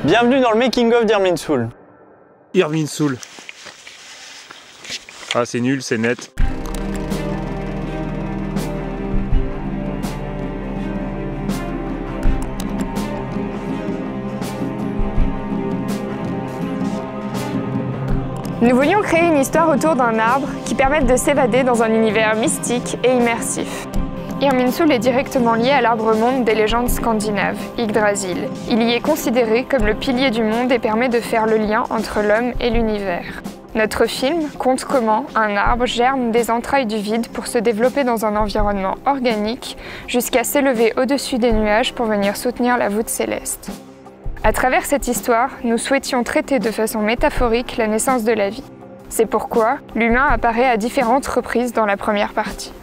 Bienvenue dans le making-of d'Irminsul. Irminsul. Ah, c'est nul, c'est net. Nous voulions créer une histoire autour d'un arbre qui permette de s'évader dans un univers mystique et immersif. Irminsul est directement lié à l'arbre-monde des légendes scandinaves, Yggdrasil. Il y est considéré comme le pilier du monde et permet de faire le lien entre l'homme et l'univers. Notre film compte comment un arbre germe des entrailles du vide pour se développer dans un environnement organique jusqu'à s'élever au-dessus des nuages pour venir soutenir la voûte céleste. À travers cette histoire, nous souhaitions traiter de façon métaphorique la naissance de la vie. C'est pourquoi l'humain apparaît à différentes reprises dans la première partie.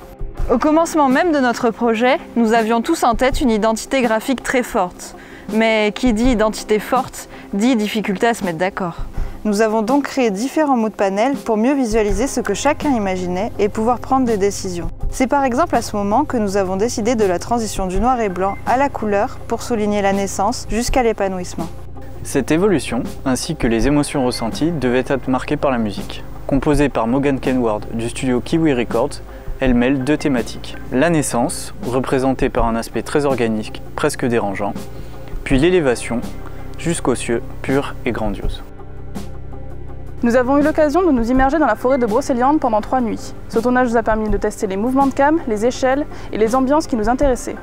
Au commencement même de notre projet, nous avions tous en tête une identité graphique très forte. Mais qui dit identité forte, dit difficulté à se mettre d'accord. Nous avons donc créé différents mots de panel pour mieux visualiser ce que chacun imaginait et pouvoir prendre des décisions. C'est par exemple à ce moment que nous avons décidé de la transition du noir et blanc à la couleur pour souligner la naissance jusqu'à l'épanouissement. Cette évolution, ainsi que les émotions ressenties, devaient être marquées par la musique. Composée par Morgan Kenward du studio Kiwi Records, elle mêle deux thématiques. La naissance, représentée par un aspect très organique, presque dérangeant, puis l'élévation, jusqu'aux cieux, purs et grandioses. Nous avons eu l'occasion de nous immerger dans la forêt de Brocéliande pendant 3 nuits. Ce tournage nous a permis de tester les mouvements de cam, les échelles et les ambiances qui nous intéressaient.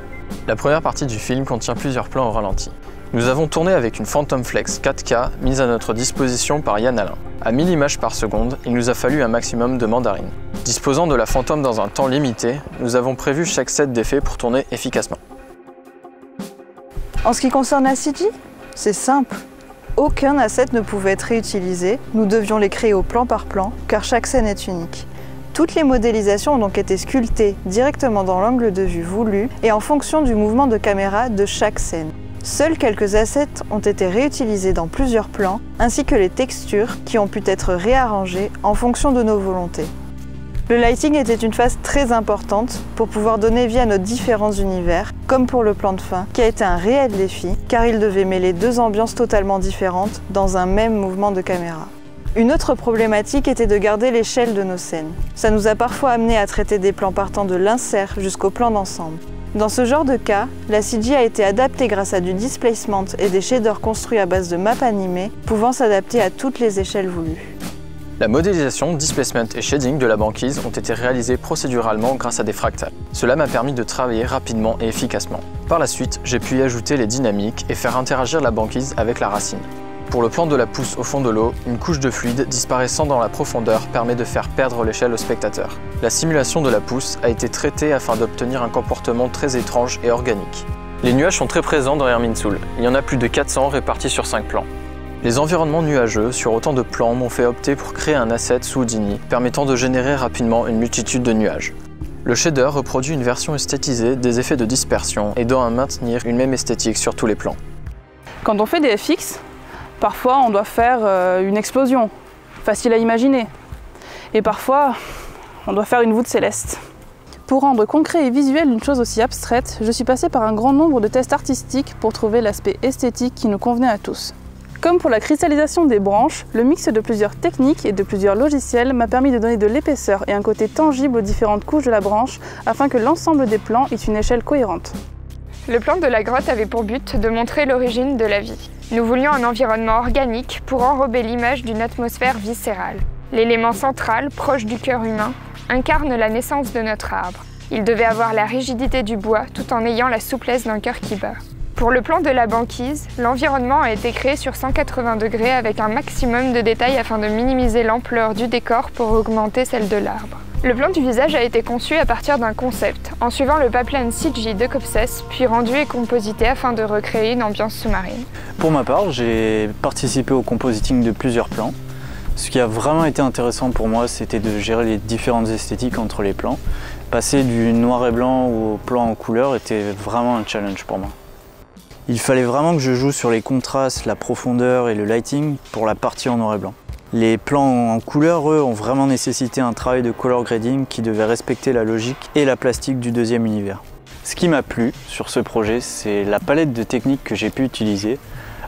La première partie du film contient plusieurs plans au ralenti. Nous avons tourné avec une Phantom Flex 4K mise à notre disposition par Yann Alain. À 1000 images par seconde, il nous a fallu un maximum de mandarines. Disposant de la Phantom dans un temps limité, nous avons prévu chaque set d'effets pour tourner efficacement. En ce qui concerne la CG, c'est simple. Aucun asset ne pouvait être réutilisé, nous devions les créer au plan par plan, car chaque scène est unique. Toutes les modélisations ont donc été sculptées directement dans l'angle de vue voulu et en fonction du mouvement de caméra de chaque scène. Seuls quelques assets ont été réutilisés dans plusieurs plans, ainsi que les textures qui ont pu être réarrangées en fonction de nos volontés. Le lighting était une phase très importante pour pouvoir donner vie à nos différents univers, comme pour le plan de fin, qui a été un réel défi, car il devait mêler deux ambiances totalement différentes dans un même mouvement de caméra. Une autre problématique était de garder l'échelle de nos scènes. Ça nous a parfois amené à traiter des plans partant de l'insert jusqu'au plan d'ensemble. Dans ce genre de cas, la CG a été adaptée grâce à du displacement et des shaders construits à base de maps animées, pouvant s'adapter à toutes les échelles voulues. La modélisation, displacement et shading de la banquise ont été réalisés procéduralement grâce à des fractales. Cela m'a permis de travailler rapidement et efficacement. Par la suite, j'ai pu y ajouter les dynamiques et faire interagir la banquise avec la racine. Pour le plan de la pousse au fond de l'eau, une couche de fluide disparaissant dans la profondeur permet de faire perdre l'échelle au spectateur. La simulation de la pousse a été traitée afin d'obtenir un comportement très étrange et organique. Les nuages sont très présents dans Irminsul. Il y en a plus de 400 répartis sur 5 plans. Les environnements nuageux sur autant de plans m'ont fait opter pour créer un asset sous Houdini permettant de générer rapidement une multitude de nuages. Le shader reproduit une version esthétisée des effets de dispersion, aidant à maintenir une même esthétique sur tous les plans. Quand on fait des FX, parfois on doit faire une explosion, facile à imaginer. Et parfois, on doit faire une voûte céleste. Pour rendre concret et visuel une chose aussi abstraite, je suis passée par un grand nombre de tests artistiques pour trouver l'aspect esthétique qui nous convenait à tous. Comme pour la cristallisation des branches, le mix de plusieurs techniques et de plusieurs logiciels m'a permis de donner de l'épaisseur et un côté tangible aux différentes couches de la branche afin que l'ensemble des plans ait une échelle cohérente. Le plan de la grotte avait pour but de montrer l'origine de la vie. Nous voulions un environnement organique pour enrober l'image d'une atmosphère viscérale. L'élément central, proche du cœur humain, incarne la naissance de notre arbre. Il devait avoir la rigidité du bois tout en ayant la souplesse d'un cœur qui bat. Pour le plan de la banquise, l'environnement a été créé sur 180 degrés avec un maximum de détails afin de minimiser l'ampleur du décor pour augmenter celle de l'arbre. Le plan du visage a été conçu à partir d'un concept, en suivant le pipeline CG de Copses, puis rendu et composité afin de recréer une ambiance sous-marine. Pour ma part, j'ai participé au compositing de plusieurs plans. Ce qui a vraiment été intéressant pour moi, c'était de gérer les différentes esthétiques entre les plans. Passer du noir et blanc au plan en couleur était vraiment un challenge pour moi. Il fallait vraiment que je joue sur les contrastes, la profondeur et le lighting pour la partie en noir et blanc. Les plans en couleur, eux, ont vraiment nécessité un travail de color grading qui devait respecter la logique et la plastique du deuxième univers. Ce qui m'a plu sur ce projet, c'est la palette de techniques que j'ai pu utiliser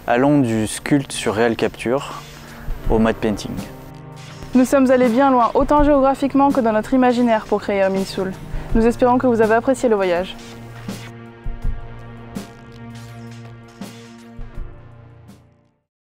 allant du sculpte sur réelle capture au matte painting. Nous sommes allés bien loin, autant géographiquement que dans notre imaginaire pour créer Irminsul. Nous espérons que vous avez apprécié le voyage.